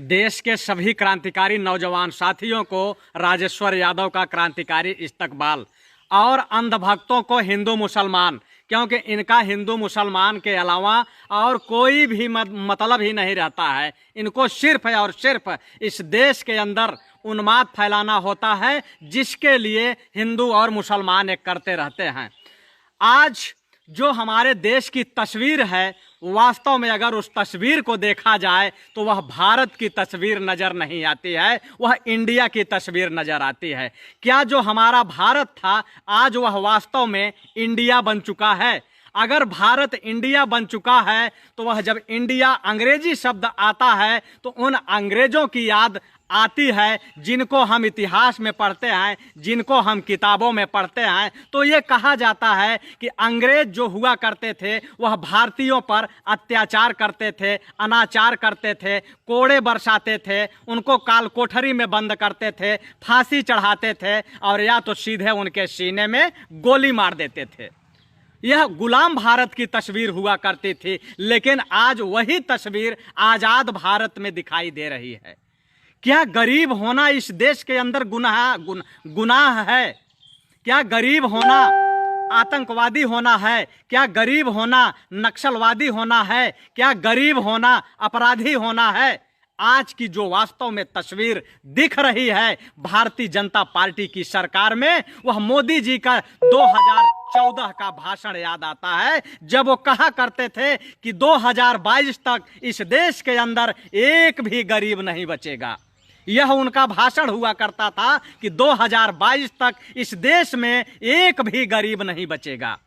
देश के सभी क्रांतिकारी नौजवान साथियों को राजेश्वर यादव का क्रांतिकारी इस्तकबाल और अंधभक्तों को हिंदू मुसलमान, क्योंकि इनका हिंदू मुसलमान के अलावा और कोई भी मतलब ही नहीं रहता है। इनको सिर्फ और सिर्फ इस देश के अंदर उन्माद फैलाना होता है, जिसके लिए हिंदू और मुसलमान एक करते रहते हैं। आज जो हमारे देश की तस्वीर है, वास्तव में अगर उस तस्वीर को देखा जाए तो वह भारत की तस्वीर नज़र नहीं आती है, वह इंडिया की तस्वीर नज़र आती है। क्या जो हमारा भारत था आज वह वास्तव में इंडिया बन चुका है? अगर भारत इंडिया बन चुका है तो वह जब इंडिया अंग्रेजी शब्द आता है तो उन अंग्रेजों की याद आती है जिनको हम इतिहास में पढ़ते हैं, जिनको हम किताबों में पढ़ते हैं। तो ये कहा जाता है कि अंग्रेज जो हुआ करते थे वह भारतीयों पर अत्याचार करते थे, अनाचार करते थे, कोड़े बरसाते थे, उनको काल कोठरी में बंद करते थे, फांसी चढ़ाते थे और या तो सीधे उनके सीने में गोली मार देते थे। यह गुलाम भारत की तस्वीर हुआ करती थी, लेकिन आज वही तस्वीर आज़ाद भारत में दिखाई दे रही है। क्या गरीब होना इस देश के अंदर गुनाह है? क्या गरीब होना आतंकवादी होना है? क्या गरीब होना नक्सलवादी होना है? क्या गरीब होना अपराधी होना है? आज की जो वास्तव में तस्वीर दिख रही है भारतीय जनता पार्टी की सरकार में, वह मोदी जी का 2014 का भाषण याद आता है, जब वो कहा करते थे कि 2022 तक इस देश के अंदर एक भी गरीब नहीं बचेगा। यह उनका भाषण हुआ करता था कि 2022 तक इस देश में एक भी गरीब नहीं बचेगा।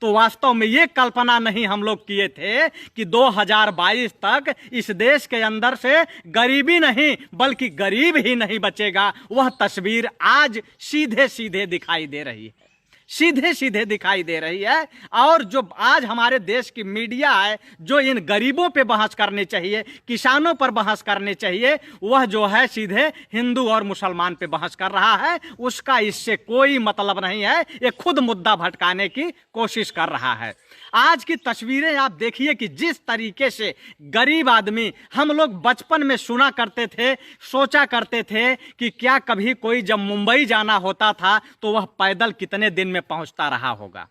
तो वास्तव में ये कल्पना नहीं हम लोग किए थे कि 2022 तक इस देश के अंदर से गरीबी नहीं बल्कि गरीब ही नहीं बचेगा। वह तस्वीर आज सीधे सीधे दिखाई दे रही है, सीधे सीधे दिखाई दे रही है। और जो आज हमारे देश की मीडिया है, जो इन गरीबों पे बहस करनी चाहिए, किसानों पर बहस करनी चाहिए, वह जो है सीधे हिंदू और मुसलमान पे बहस कर रहा है। उसका इससे कोई मतलब नहीं है, ये खुद मुद्दा भटकाने की कोशिश कर रहा है। आज की तस्वीरें आप देखिए कि जिस तरीके से गरीब आदमी, हम लोग बचपन में सुना करते थे, सोचा करते थे कि क्या कभी कोई जब मुंबई जाना होता था तो वह पैदल कितने दिन में पहुंचता रहा होगा।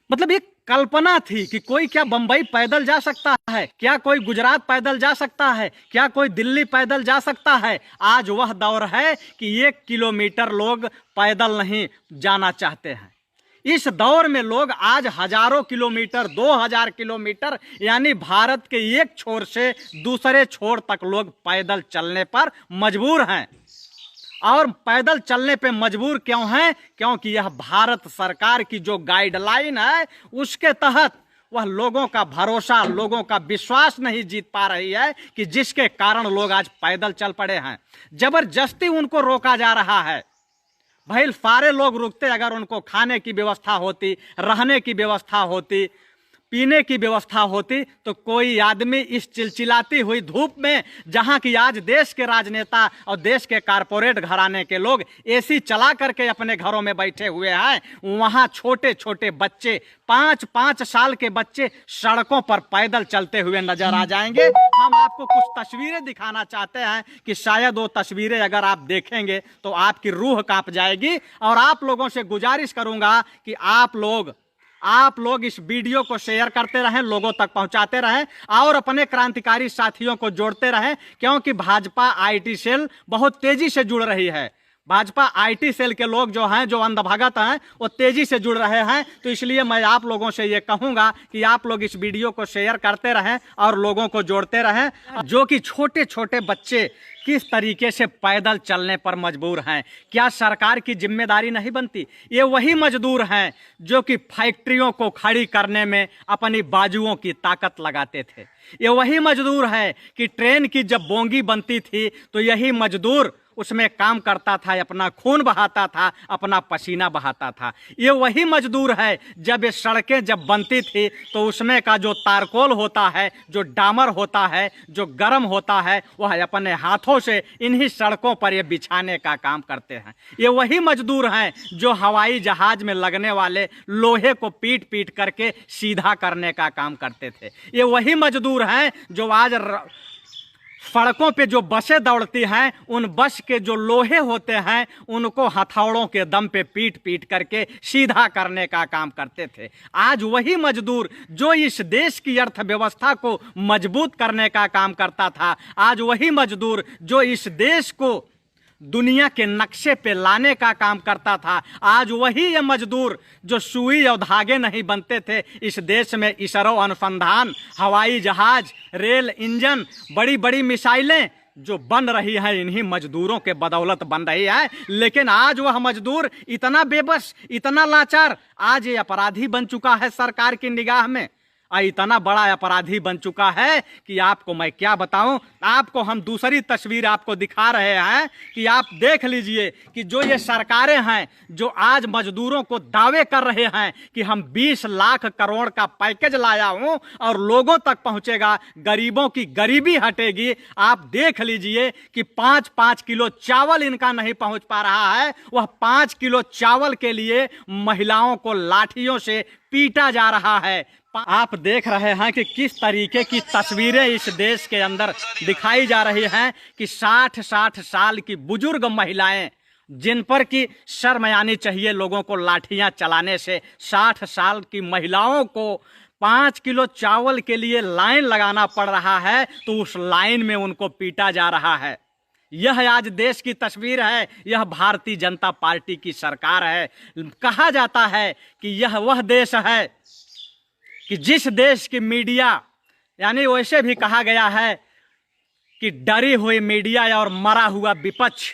मतलब एक कल्पना थी कि कोई क्या बंबई पैदल जा सकता है, क्या कोई गुजरात पैदल जा सकता है, क्या कोई दिल्ली पैदल जा सकता है। आज वह दौर है कि 1 किलोमीटर लोग पैदल नहीं जाना चाहते हैं। इस दौर में लोग आज हजारों किलोमीटर, 2000 किलोमीटर, यानी भारत के एक छोर से दूसरे छोर तक लोग पैदल चलने पर मजबूर हैं। और पैदल चलने पे मजबूर क्यों हैं? क्योंकि यह भारत सरकार की जो गाइडलाइन है उसके तहत वह लोगों का भरोसा, लोगों का विश्वास नहीं जीत पा रही है, कि जिसके कारण लोग आज पैदल चल पड़े हैं। जबरदस्ती उनको रोका जा रहा है। भाई सारे लोग रुकते, अगर उनको खाने की व्यवस्था होती, रहने की व्यवस्था होती, पीने की व्यवस्था होती, तो कोई आदमी इस चिलचिलाती हुई धूप में, जहां की आज देश के राजनेता और देश के कारपोरेट घराने के लोग एसी चला करके अपने घरों में बैठे हुए हैं, वहां छोटे छोटे बच्चे, 5-5 साल के बच्चे सड़कों पर पैदल चलते हुए नजर आ जाएंगे। हम आपको कुछ तस्वीरें दिखाना चाहते हैं कि शायद वो तस्वीरें अगर आप देखेंगे तो आपकी रूह कांप जाएगी। और आप लोगों से गुजारिश करूंगा कि आप लोग इस वीडियो को शेयर करते रहें, लोगों तक पहुंचाते रहें और अपने क्रांतिकारी साथियों को जोड़ते रहें, क्योंकि भाजपा आईटी सेल बहुत तेजी से जुड़ रही है। भाजपा आईटी सेल के लोग जो हैं, जो अंधभगत हैं, वो तेजी से जुड़ रहे हैं। तो इसलिए मैं आप लोगों से ये कहूँगा कि आप लोग इस वीडियो को शेयर करते रहें और लोगों को जोड़ते रहें। जो कि छोटे छोटे बच्चे किस तरीके से पैदल चलने पर मजबूर हैं, क्या सरकार की जिम्मेदारी नहीं बनती? ये वही मजदूर हैं जो कि फैक्ट्रियों को खड़ी करने में अपनी बाजुओं की ताकत लगाते थे। ये वही मजदूर है कि ट्रेन की जब बोगी बनती थी तो यही मजदूर उसमें काम करता था, अपना खून बहाता था, अपना पसीना बहाता था। ये वही मजदूर है जब ये सड़कें जब बनती थी तो उसमें का जो तारकोल होता है, जो डामर होता है, जो गर्म होता है, वह अपने हाथों से इन्हीं सड़कों पर ये बिछाने का काम करते हैं। ये वही मजदूर हैं जो हवाई जहाज में लगने वाले लोहे को पीट पीट करके सीधा करने का काम करते थे। ये वही मजदूर हैं जो आज सड़कों पे जो बसें दौड़ती हैं, उन बस के जो लोहे होते हैं उनको हथौड़ों के दम पे पीट पीट करके सीधा करने का काम करते थे। आज वही मजदूर जो इस देश की अर्थव्यवस्था को मजबूत करने का काम करता था, आज वही मजदूर जो इस देश को दुनिया के नक्शे पे लाने का काम करता था, आज वही ये मजदूर जो सुई और धागे नहीं बनते थे इस देश में इसरो अनुसंधान, हवाई जहाज, रेल इंजन, बड़ी बड़ी मिसाइलें जो बन रही हैं इन्हीं मजदूरों के बदौलत बन रही है। लेकिन आज वह मजदूर इतना बेबस, इतना लाचार, आज ये अपराधी बन चुका है सरकार की निगाह में। इतना बड़ा अपराधी बन चुका है कि आपको मैं क्या बताऊं। आपको हम दूसरी तस्वीर आपको दिखा रहे हैं कि आप देख लीजिए कि जो ये सरकारें हैं जो आज मजदूरों को दावे कर रहे हैं कि हम 20 लाख करोड़ का पैकेज लाया हूं और लोगों तक पहुंचेगा, गरीबों की गरीबी हटेगी। आप देख लीजिए कि 5-5 किलो चावल इनका नहीं पहुंच पा रहा है। वह 5 किलो चावल के लिए महिलाओं को लाठियों से पीटा जा रहा है। आप देख रहे हैं कि किस तरीके की तस्वीरें इस देश के अंदर दिखाई जा रही हैं कि 60-60 साल की बुजुर्ग महिलाएं, जिन पर कि शर्म आनी चाहिए लोगों को लाठियां चलाने से, 60 साल की महिलाओं को 5 किलो चावल के लिए लाइन लगाना पड़ रहा है, तो उस लाइन में उनको पीटा जा रहा है। यह आज देश की तस्वीर है, यह भारतीय जनता पार्टी की सरकार है। कहा जाता है कि यह वह देश है कि जिस देश की मीडिया, यानी वैसे भी कहा गया है कि डरी हुई मीडिया और मरा हुआ विपक्ष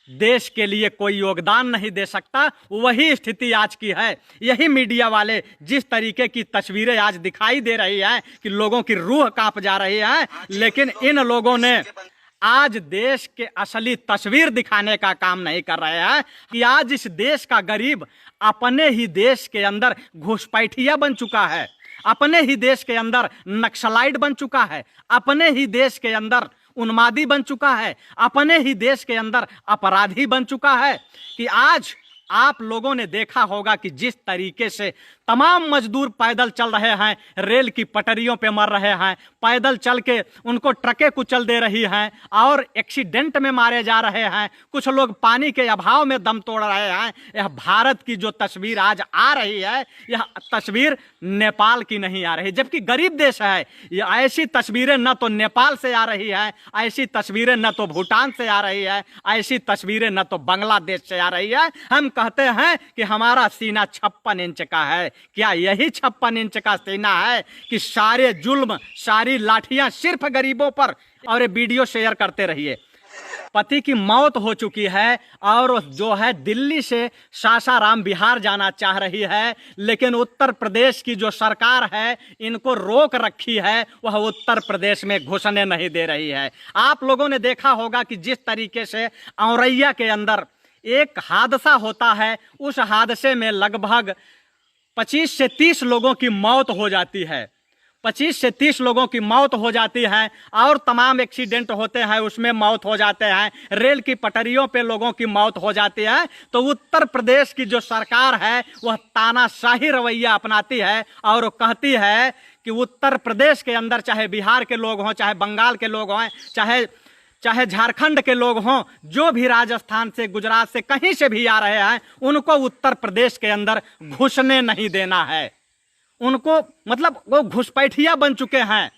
देश के लिए कोई योगदान नहीं दे सकता, वही स्थिति आज की है। यही मीडिया वाले जिस तरीके की तस्वीरें आज दिखाई दे रही है कि लोगों की रूह कांप जा रही है, लेकिन इन लोगों ने आज देश के असली तस्वीर दिखाने का काम नहीं कर रहे हैं कि आज इस देश का गरीब अपने ही देश के अंदर घुसपैठिया बन चुका है, अपने ही देश के अंदर नक्सलाइट बन चुका है, अपने ही देश के अंदर उन्मादी बन चुका है, अपने ही देश के अंदर अपराधी बन चुका है। कि आज आप लोगों ने देखा होगा कि जिस तरीके से तमाम मजदूर पैदल चल रहे हैं, रेल की पटरियों पे मर रहे हैं, पैदल चल के उनको ट्रकें कुचल दे रही हैं और एक्सीडेंट में मारे जा रहे हैं, कुछ लोग पानी के अभाव में दम तोड़ रहे हैं। यह भारत की जो तस्वीर आज आ रही है, यह तस्वीर नेपाल की नहीं आ रही, जबकि गरीब देश है। ये ऐसी तस्वीरें न तो नेपाल से आ रही है, ऐसी तस्वीरें न तो भूटान से आ रही है, ऐसी तस्वीरें न तो बांग्लादेश से आ रही है। हम कहते हैं कि हमारा सीना 56 इंच का है। क्या यही 56 इंच का सीना है कि सारे जुल्म, सारी लाठियां सिर्फ गरीबों पर? और ये वीडियो शेयर करते रहिए। पति की मौत हो चुकी है और जो है दिल्ली से सासाराम बिहार जाना चाह रही है, लेकिन उत्तर प्रदेश की जो सरकार है इनको रोक रखी है, वह उत्तर प्रदेश में घुसने नहीं दे रही है। आप लोगों ने देखा होगा कि जिस तरीके से औरैया के अंदर एक हादसा होता है, उस हादसे में लगभग 25 से 30 लोगों की मौत हो जाती है, 25 से 30 लोगों की मौत हो जाती है और तमाम एक्सीडेंट होते हैं उसमें मौत हो जाते हैं, रेल की पटरियों पे लोगों की मौत हो जाती है। तो उत्तर प्रदेश की जो सरकार है वह तानाशाही रवैया अपनाती है और कहती है कि उत्तर प्रदेश के अंदर चाहे बिहार के लोग हों, चाहे बंगाल के लोग हों, चाहे झारखंड के लोग हों, जो भी राजस्थान से, गुजरात से, कहीं से भी आ रहे हैं, उनको उत्तर प्रदेश के अंदर घुसने नहीं देना है। उनको मतलब वो घुसपैठिया बन चुके हैं।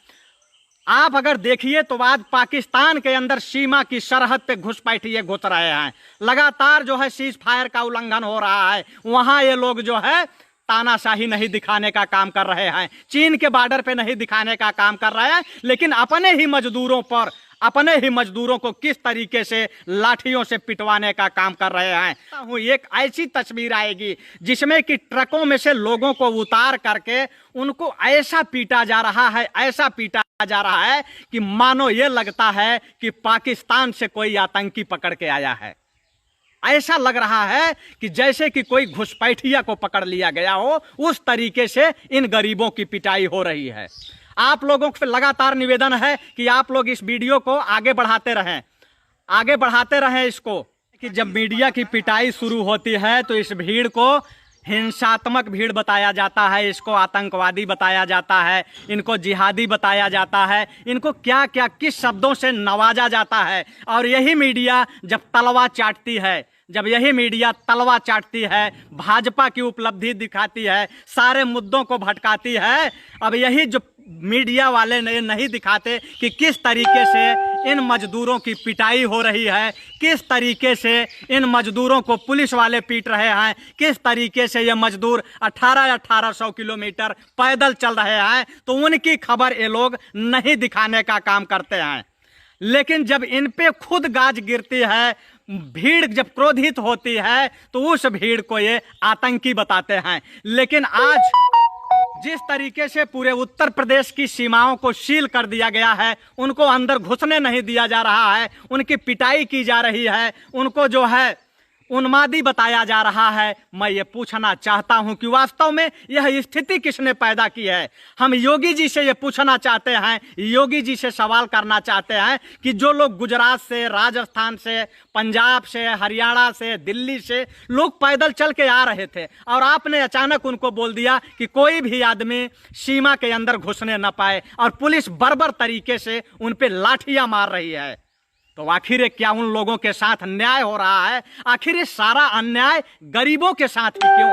आप अगर देखिए तो आज पाकिस्तान के अंदर सीमा की सरहद पे घुसपैठिए घुस रहे हैं, लगातार जो है सीज फायर का उल्लंघन हो रहा है। वहां ये लोग जो है तानाशाही नहीं दिखाने का काम कर रहे हैं, चीन के बॉर्डर पे नहीं दिखाने का काम कर रहे हैं, लेकिन अपने ही मजदूरों पर, अपने ही मजदूरों को किस तरीके से लाठियों से पिटवाने का काम कर रहे हैं। एक ऐसी तस्वीर आएगी जिसमें कि ट्रकों में से लोगों को उतार करके उनको ऐसा पीटा जा रहा है, ऐसा पीटा जा रहा है कि मानो ये लगता है कि पाकिस्तान से कोई आतंकी पकड़ के आया है। ऐसा लग रहा है कि जैसे कि कोई घुसपैठिया को पकड़ लिया गया हो, उस तरीके से इन गरीबों की पिटाई हो रही है। आप लोगों से लगातार निवेदन है कि आप लोग इस वीडियो को आगे बढ़ाते रहें, आगे बढ़ाते रहें इसको, कि जब मीडिया की पिटाई शुरू होती है तो इस भीड़ को हिंसात्मक भीड़ बताया जाता है, इसको आतंकवादी बताया जाता है, इनको जिहादी बताया जाता है, इनको क्या क्या किस शब्दों से नवाजा जाता है। और यही मीडिया जब तलवा चाटती है, जब यही मीडिया तलवा चाटती है, भाजपा की उपलब्धि दिखाती है, सारे मुद्दों को भटकाती है, अब यही जो मीडिया वाले नहीं दिखाते कि किस तरीके से इन मजदूरों की पिटाई हो रही है, किस तरीके से इन मजदूरों को पुलिस वाले पीट रहे हैं, किस तरीके से ये मजदूर 1800 किलोमीटर पैदल चल रहे हैं, तो उनकी खबर ये लोग नहीं दिखाने का काम करते हैं। लेकिन जब इन पे खुद गाज गिरती है, भीड़ जब क्रोधित होती है, तो उस भीड़ को ये आतंकी बताते हैं। लेकिन आज जिस तरीके से पूरे उत्तर प्रदेश की सीमाओं को सील कर दिया गया है, उनको अंदर घुसने नहीं दिया जा रहा है, उनकी पिटाई की जा रही है, उनको जो है उन्मादी बताया जा रहा है, मैं ये पूछना चाहता हूं कि वास्तव में यह स्थिति किसने पैदा की है। हम योगी जी से ये पूछना चाहते हैं, योगी जी से सवाल करना चाहते हैं कि जो लोग गुजरात से, राजस्थान से, पंजाब से, हरियाणा से, दिल्ली से लोग पैदल चल के आ रहे थे और आपने अचानक उनको बोल दिया कि कोई भी आदमी सीमा के अंदर घुसने न पाए, और पुलिस बर्बर तरीके से उन पर लाठियां मार रही है, तो आखिर क्या उन लोगों के साथ न्याय हो रहा है? आखिर ये सारा अन्याय गरीबों के साथ ही क्यों?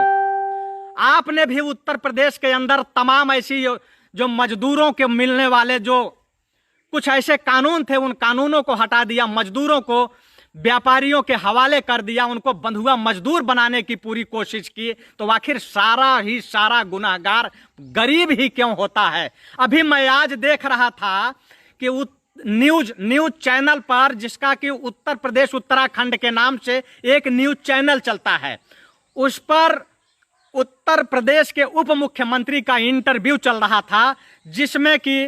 आपने भी उत्तर प्रदेश के अंदर तमाम ऐसी जो मजदूरों के मिलने वाले जो कुछ ऐसे कानून थे, उन कानूनों को हटा दिया, मजदूरों को व्यापारियों के हवाले कर दिया, उनको बंधुआ मजदूर बनाने की पूरी कोशिश की, तो आखिर सारा गुनाहगार गरीब ही क्यों होता है? अभी मैं आज देख रहा था कि न्यूज चैनल पर, जिसका कि उत्तर प्रदेश उत्तराखंड के नाम से एक न्यूज चैनल चलता है, उस पर उत्तर प्रदेश के उप मुख्यमंत्री का इंटरव्यू चल रहा था, जिसमें कि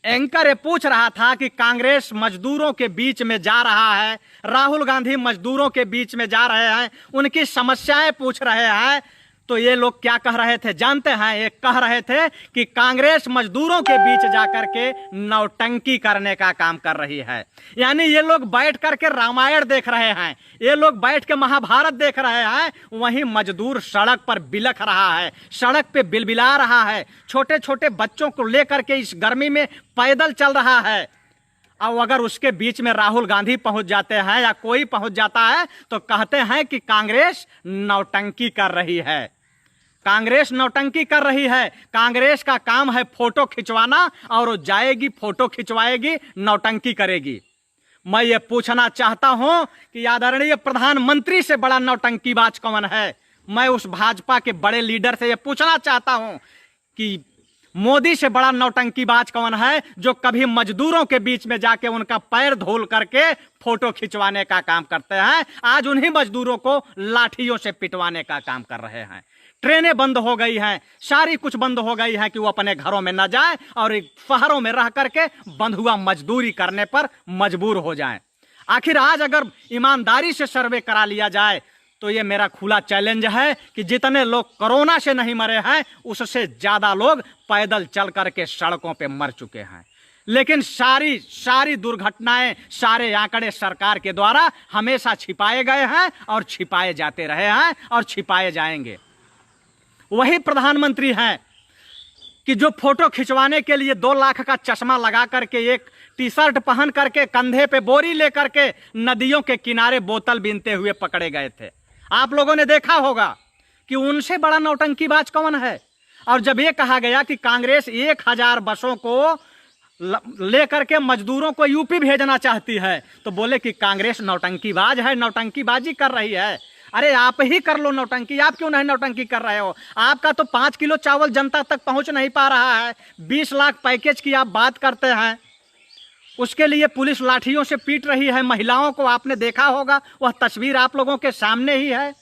एंकर ये पूछ रहा था कि कांग्रेस मजदूरों के बीच में जा रहा है, राहुल गांधी मजदूरों के बीच में जा रहे हैं, उनकी समस्याएं पूछ रहे हैं, तो ये लोग क्या कह रहे थे जानते हैं? ये कह रहे थे कि कांग्रेस मजदूरों के बीच जाकर के नौटंकी करने का काम कर रही है। यानी ये लोग बैठ करके रामायण देख रहे हैं, ये लोग बैठ के महाभारत देख रहे हैं, वहीं मजदूर सड़क पर बिलख रहा है, सड़क पे बिलबिला रहा है, छोटे छोटे बच्चों को लेकर के इस गर्मी में पैदल चल रहा है। और अगर उसके बीच में राहुल गांधी पहुंच जाते हैं या कोई पहुंच जाता है, तो कहते हैं कि कांग्रेस नौटंकी कर रही है, कांग्रेस नौटंकी कर रही है, कांग्रेस का काम है फोटो खिंचवाना, और वो जाएगी फोटो खिंचवाएगी, नौटंकी करेगी। मैं ये पूछना चाहता हूं कि आदरणीय प्रधानमंत्री से बड़ा नौटंकीबाज कौन है? मैं उस भाजपा के बड़े लीडर से ये पूछना चाहता हूं कि मोदी से बड़ा नौटंकीबाज कौन है, जो कभी मजदूरों के बीच में जाके उनका पैर धोल करके फोटो खिंचवाने का काम करते हैं, आज उन्हीं मजदूरों को लाठियों से पिटवाने का काम कर रहे हैं। ट्रेनें बंद हो गई हैं, सारी कुछ बंद हो गई है कि वो अपने घरों में न जाए और शहरों में रह करके बंधुआ मजदूरी करने पर मजबूर हो जाएं। आखिर आज अगर ईमानदारी से सर्वे करा लिया जाए, तो ये मेरा खुला चैलेंज है कि जितने लोग कोरोना से नहीं मरे हैं, उससे ज्यादा लोग पैदल चल करके सड़कों पे मर चुके हैं। लेकिन सारी दुर्घटनाएं, सारे आंकड़े सरकार के द्वारा हमेशा छिपाए गए हैं और छिपाए जाते रहे हैं और छिपाए जाएंगे। वही प्रधानमंत्री हैं कि जो फोटो खिंचवाने के लिए 2 लाख का चश्मा लगा करके, एक टी शर्ट पहन करके, कंधे पे बोरी लेकर के नदियों के किनारे बोतल बीनते हुए पकड़े गए थे। आप लोगों ने देखा होगा कि उनसे बड़ा नौटंकीबाज कौन है? और जब ये कहा गया कि कांग्रेस 1000 बसों को लेकर के मजदूरों को यूपी भेजना चाहती है, तो बोले कि कांग्रेस नौटंकीबाज है, नौटंकीबाजी कर रही है। अरे आप ही कर लो नौटंकी, आप क्यों नहीं नौटंकी कर रहे हो? आपका तो 5 किलो चावल जनता तक पहुंच नहीं पा रहा है, 20 लाख पैकेज की आप बात करते हैं, उसके लिए पुलिस लाठियों से पीट रही है महिलाओं को, आपने देखा होगा, वह तस्वीर आप लोगों के सामने ही है।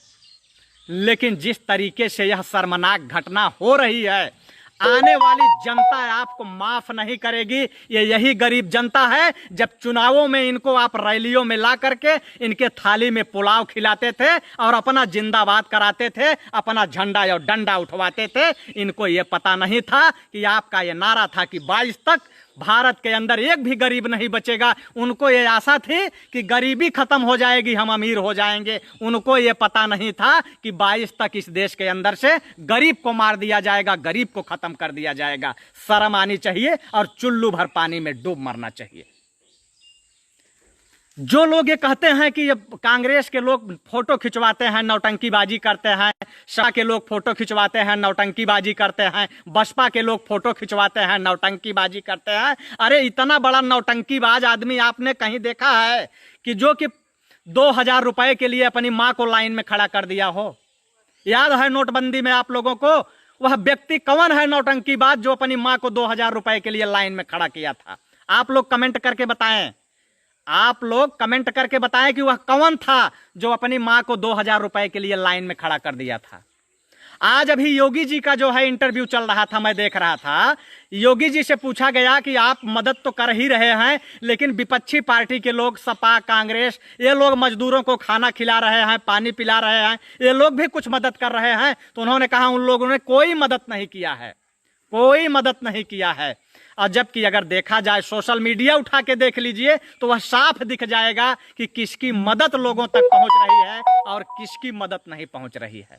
लेकिन जिस तरीके से यह शर्मनाक घटना हो रही है, आने वाली जनता आपको माफ नहीं करेगी। ये यही गरीब जनता है, जब चुनावों में इनको आप रैलियों में ला करके इनके थाली में पुलाव खिलाते थे और अपना जिंदाबाद कराते थे, अपना झंडा या डंडा उठवाते थे। इनको ये पता नहीं था कि आपका ये नारा था कि 22 तक भारत के अंदर एक भी गरीब नहीं बचेगा। उनको ये आशा थी कि गरीबी खत्म हो जाएगी, हम अमीर हो जाएंगे। उनको ये पता नहीं था कि 22 तक इस देश के अंदर से गरीब को मार दिया जाएगा, गरीब को खत्म कर दिया जाएगा। शर्म आनी चाहिए और चुल्लू भर पानी में डूब मरना चाहिए। जो लोग ये कहते हैं कि ये कांग्रेस के लोग फोटो खिंचवाते हैं, नौटंकीबाजी करते हैं, सपा के लोग फोटो खिंचवाते हैं, नौटंकीबाजी करते हैं, बसपा के लोग फोटो खिंचवाते हैं, नौटंकीबाजी करते हैं। अरे इतना बड़ा नौटंकीबाज आदमी आपने कहीं देखा है कि जो कि 2000 रुपए के लिए अपनी माँ को लाइन में खड़ा कर दिया हो? याद है नोटबंदी में आप लोगों को वह व्यक्ति कौन है नौटंकीबाज जो अपनी माँ को 2000 रुपए के लिए लाइन में खड़ा किया था? आप लोग कमेंट करके बताएं, आप लोग कमेंट करके बताएं कि वह कौन था जो अपनी मां को 2000 रुपए के लिए लाइन में खड़ा कर दिया था। आज अभी योगी जी का जो है इंटरव्यू चल रहा था, मैं देख रहा था। योगी जी से पूछा गया कि आप मदद तो कर ही रहे हैं, लेकिन विपक्षी पार्टी के लोग, सपा, कांग्रेस, ये लोग मजदूरों को खाना खिला रहे हैं, पानी पिला रहे हैं, ये लोग भी कुछ मदद कर रहे हैं। तो उन्होंने कहा उन लोगों ने कोई मदद नहीं किया है, कोई मदद नहीं किया है। और जबकि अगर देखा जाए, सोशल मीडिया उठा के देख लीजिए तो वह साफ दिख जाएगा कि किसकी मदद लोगों तक पहुंच रही है और किसकी मदद नहीं पहुंच रही है।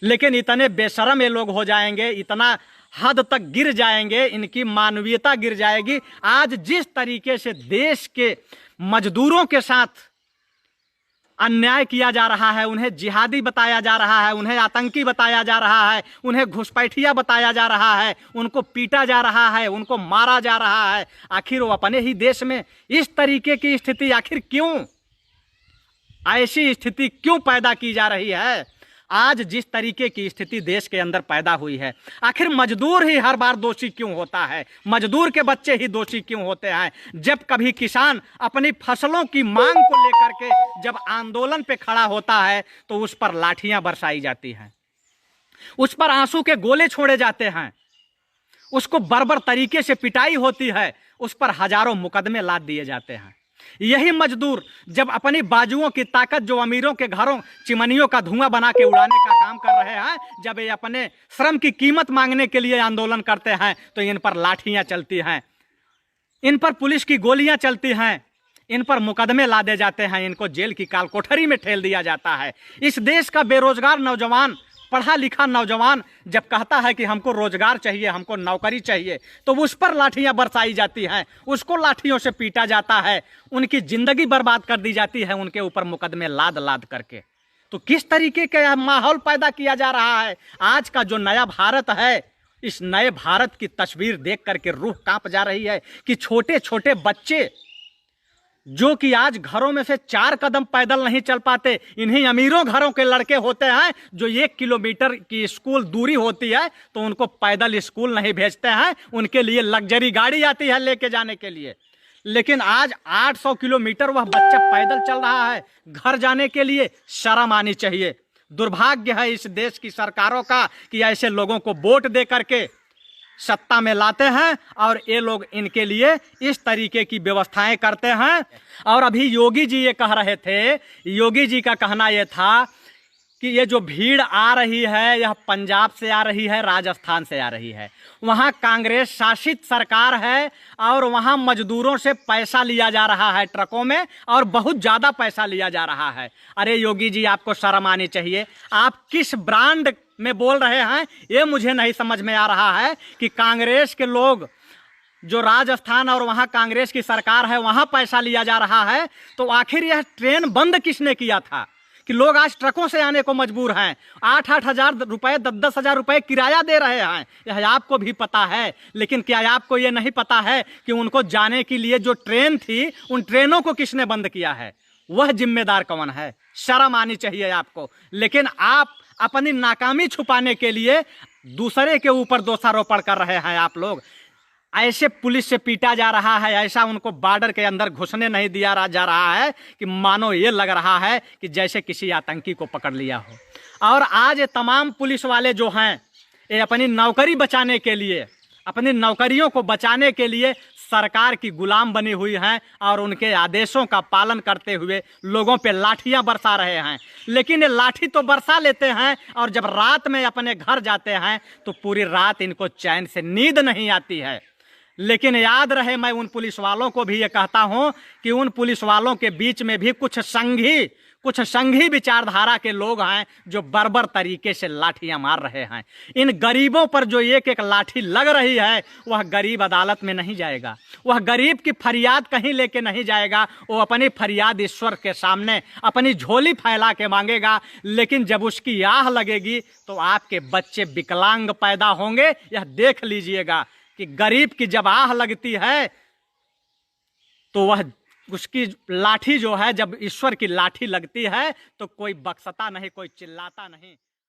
लेकिन इतने बेशरम ये लोग हो जाएंगे, इतना हद तक गिर जाएंगे, इनकी मानवीयता गिर जाएगी। आज जिस तरीके से देश के मजदूरों के साथ अन्याय किया जा रहा है, उन्हें जिहादी बताया जा रहा है, उन्हें आतंकी बताया जा रहा है, उन्हें घुसपैठिया बताया जा रहा है, उनको पीटा जा रहा है, उनको मारा जा रहा है। आखिर वो अपने ही देश में इस तरीके की स्थिति आखिर क्यों, ऐसी स्थिति क्यों पैदा की जा रही है? आज जिस तरीके की स्थिति देश के अंदर पैदा हुई है, आखिर मजदूर ही हर बार दोषी क्यों होता है? मजदूर के बच्चे ही दोषी क्यों होते हैं? जब कभी किसान अपनी फसलों की मांग को लेकर के जब आंदोलन पे खड़ा होता है तो उस पर लाठियां बरसाई जाती हैं, उस पर आंसू के गोले छोड़े जाते हैं, उसको बर्बर तरीके से पिटाई होती है, उस पर हजारों मुकदमे लाद दिए जाते हैं। यही मजदूर जब अपनी बाजुओं की ताकत, जो अमीरों के घरों चिमनियों का धुआं बना के उड़ाने का काम कर रहे हैं, जब ये अपने श्रम की कीमत मांगने के लिए आंदोलन करते हैं तो इन पर लाठियां चलती हैं, इन पर पुलिस की गोलियां चलती हैं, इन पर मुकदमे लादे जाते हैं, इनको जेल की काल कोठरी में ठेल दिया जाता है। इस देश का बेरोजगार नौजवान, पढ़ा लिखा नौजवान जब कहता है कि हमको रोजगार चाहिए, हमको नौकरी चाहिए, तो उस पर लाठियां बरसाई जाती हैं, उसको लाठियों से पीटा जाता है, उनकी जिंदगी बर्बाद कर दी जाती है, उनके ऊपर मुकदमे लाद लाद करके। तो किस तरीके का माहौल पैदा किया जा रहा है? आज का जो नया भारत है, इस नए भारत की तस्वीर देख करके रूह कांप जा रही है कि छोटे छोटे बच्चे जो कि आज घरों में से 4 कदम पैदल नहीं चल पाते, इन्हीं अमीरों घरों के लड़के होते हैं जो 1 किलोमीटर की स्कूल दूरी होती है तो उनको पैदल स्कूल नहीं भेजते हैं, उनके लिए लग्जरी गाड़ी आती है लेके जाने के लिए। लेकिन आज 800 किलोमीटर वह बच्चा पैदल चल रहा है घर जाने के लिए। शर्म आनी चाहिए। दुर्भाग्य है इस देश की सरकारों का कि ऐसे लोगों को वोट दे करके सत्ता में लाते हैं और ये लोग इनके लिए इस तरीके की व्यवस्थाएं करते हैं। और अभी योगी जी ये कह रहे थे, योगी जी का कहना यह था कि ये जो भीड़ आ रही है यह पंजाब से आ रही है, राजस्थान से आ रही है, वहाँ कांग्रेस शासित सरकार है और वहाँ मजदूरों से पैसा लिया जा रहा है ट्रकों में, और बहुत ज़्यादा पैसा लिया जा रहा है। अरे योगी जी, आपको शर्म आनी चाहिए। आप किस ब्रांड में बोल रहे हैं ये मुझे नहीं समझ में आ रहा है कि कांग्रेस के लोग जो राजस्थान और वहाँ कांग्रेस की सरकार है वहाँ पैसा लिया जा रहा है, तो आखिर यह ट्रेन बंद किसने किया था कि लोग आज ट्रकों से आने को मजबूर हैं? 8-8 हज़ार रुपये, 10-10 हज़ार रुपये किराया दे रहे हैं, यह आपको भी पता है। लेकिन क्या आपको ये नहीं पता है कि उनको जाने के लिए जो ट्रेन थी उन ट्रेनों को किसने बंद किया है? वह जिम्मेदार कौन है? शर्म आनी चाहिए आपको। लेकिन आप अपनी नाकामी छुपाने के लिए दूसरे के ऊपर दोषारोपण कर रहे हैं। आप लोग ऐसे पुलिस से पीटा जा रहा है, ऐसा उनको बॉर्डर के अंदर घुसने नहीं दिया जा रहा है कि मानो ये लग रहा है कि जैसे किसी आतंकी को पकड़ लिया हो। और आज ये तमाम पुलिस वाले जो हैं ये अपनी नौकरी बचाने के लिए, अपनी नौकरियों को बचाने के लिए सरकार की गुलाम बनी हुई हैं और उनके आदेशों का पालन करते हुए लोगों पे लाठियां बरसा रहे हैं। लेकिन ये लाठी तो बरसा लेते हैं और जब रात में अपने घर जाते हैं तो पूरी रात इनको चैन से नींद नहीं आती है। लेकिन याद रहे, मैं उन पुलिस वालों को भी ये कहता हूं कि उन पुलिस वालों के बीच में भी कुछ संघी विचारधारा के लोग हैं जो बर्बर तरीके से लाठियां मार रहे हैं। इन गरीबों पर जो एक एक लाठी लग रही है, वह गरीब अदालत में नहीं जाएगा, वह गरीब की फरियाद कहीं लेके नहीं जाएगा, वो अपनी फरियाद ईश्वर के सामने अपनी झोली फैला के मांगेगा। लेकिन जब उसकी आह लगेगी तो आपके बच्चे विकलांग पैदा होंगे। यह देख लीजिएगा कि गरीब की जब आह लगती है तो वह उसकी लाठी जो है, जब ईश्वर की लाठी लगती है तो कोई बख्शता नहीं, कोई चिल्लाता नहीं।